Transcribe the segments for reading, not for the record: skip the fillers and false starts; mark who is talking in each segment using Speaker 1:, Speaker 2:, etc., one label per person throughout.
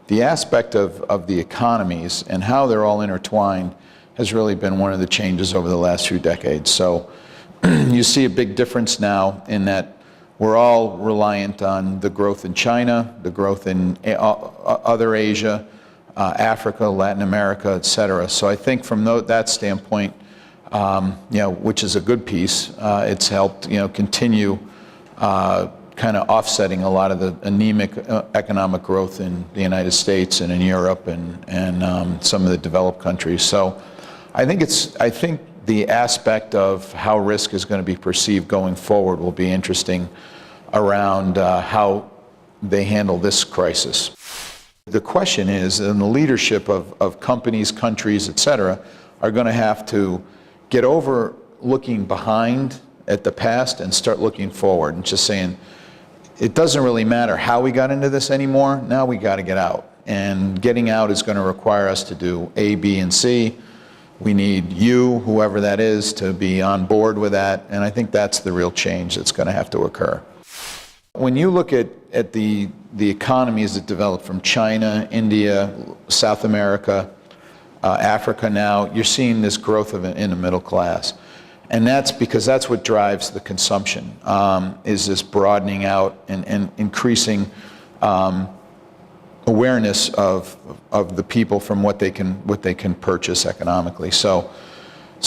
Speaker 1: the aspect of the economies and how they're all intertwined has really been one of the changes over the last few decades. So you see a big difference now in that we're all reliant on the growth in China, the growth in other Asia, Africa, Latin America, et cetera. So I think from that standpoint, which is a good piece, it's helped, continue kind of offsetting a lot of the anemic economic growth in the United States and in Europe and some of the developed countries. So I think the aspect of how risk is going to be perceived going forward will be interesting around how they handle this crisis. The question is, and the leadership of companies, countries, et cetera, are going to have to get over looking behind at the past and start looking forward and just saying, it doesn't really matter how we got into this anymore, now we got to get out. And getting out is going to require us to do A, B, and C. We need you, whoever that is, to be on board with that, and I think that's the real change that's going to have to occur. When you look at the economies that develop from China, India, South America, Africa now, you're seeing this growth in the middle class. And that's because that's what drives the consumption, is this broadening out and increasing awareness of the people from what they can purchase economically. So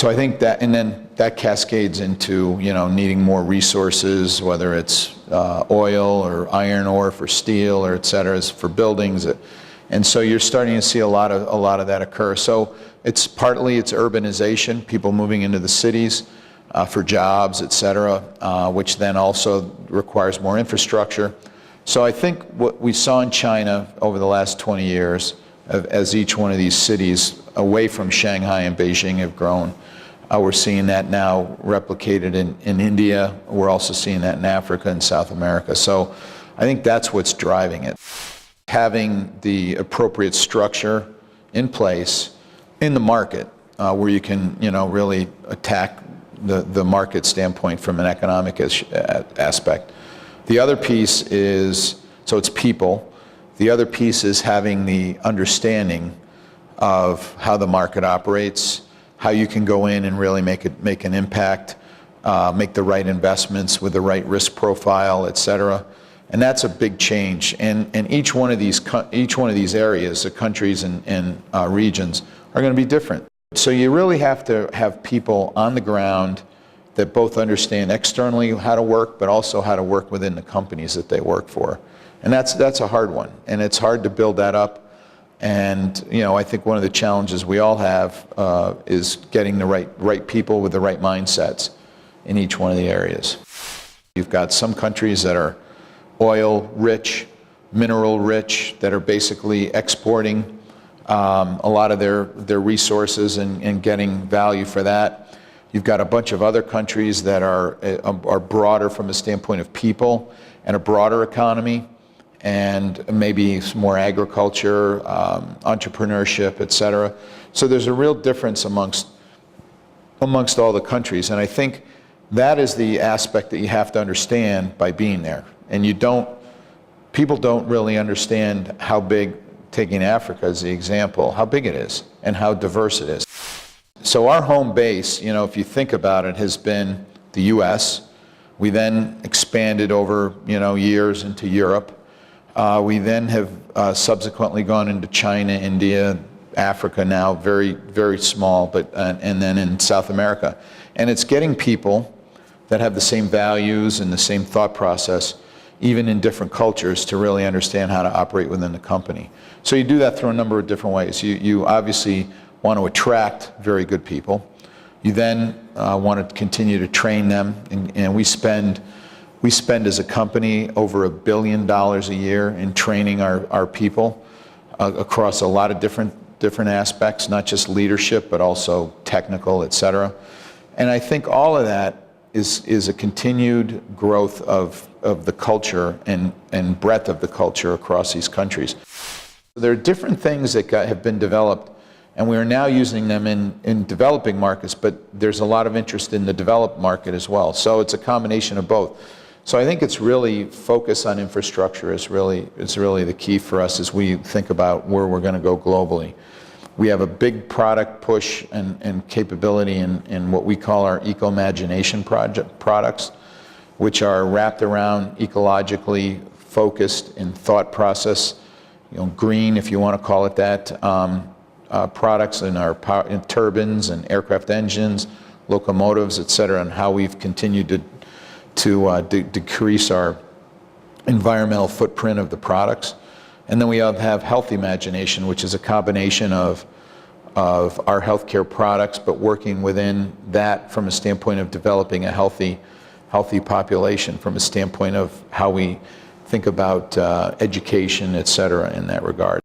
Speaker 1: I think that, and then that cascades into needing more resources, whether it's oil or iron ore for steel or et cetera, for buildings, and so you're starting to see a lot of that occur. So it's partly urbanization, people moving into the cities for jobs, et cetera, which then also requires more infrastructure. So I think what we saw in China over the last 20 years, as each one of these cities away from Shanghai and Beijing have grown, we're seeing that now replicated in India. We're also seeing that in Africa and South America. So I think that's what's driving it. Having the appropriate structure in place in the market where you can really attack the market standpoint from an economic aspect. The other piece is, so it's people. The other piece is having the understanding of how the market operates, how you can go in and really make an impact, make the right investments with the right risk profile, et cetera. And that's a big change. And each one of these areas, the countries and regions, are going to be different. So you really have to have people on the ground that both understand externally how to work, but also how to work within the companies that they work for. And that's a hard one, and it's hard to build that up. And I think one of the challenges we all have is getting the right people with the right mindsets in each one of the areas. You've got some countries that are oil rich, mineral rich, that are basically exporting a lot of their resources and getting value for that. You've got a bunch of other countries that are broader from a standpoint of people and a broader economy, and maybe some more agriculture, entrepreneurship, et cetera. So there's a real difference amongst all the countries, and I think that is the aspect that you have to understand by being there. And people don't really understand how big, taking Africa as the example, how big it is and how diverse it is. So our home base, if you think about it, has been the US. We then expanded over, years into Europe. We then have subsequently gone into China, India, Africa now, very, very small, but and then in South America. And it's getting people that have the same values and the same thought process, even in different cultures, to really understand how to operate within the company. So you do that through a number of different ways. You obviously want to attract very good people. You then want to continue to train them, and we spend as a company over $1 billion a year in training our people across a lot of different aspects, not just leadership, but also technical, et cetera. And I think all of that is a continued growth of the culture and breadth of the culture across these countries. There are different things that have been developed, and we are now using them in developing markets, but there's a lot of interest in the developed market as well. So it's a combination of both. So I think it's really focus on infrastructure is really the key for us as we think about where we're going to go globally. We have a big product push and capability in what we call our Ecomagination products, which are wrapped around ecologically focused in thought process, green, if you want to call it that, products in our in turbines and aircraft engines, locomotives, et cetera, and how we've continued to decrease our environmental footprint of the products. And then we have Healthymagination, which is a combination of our healthcare products, but working within that from a standpoint of developing a healthy population, from a standpoint of how we think about education, et cetera, in that regard.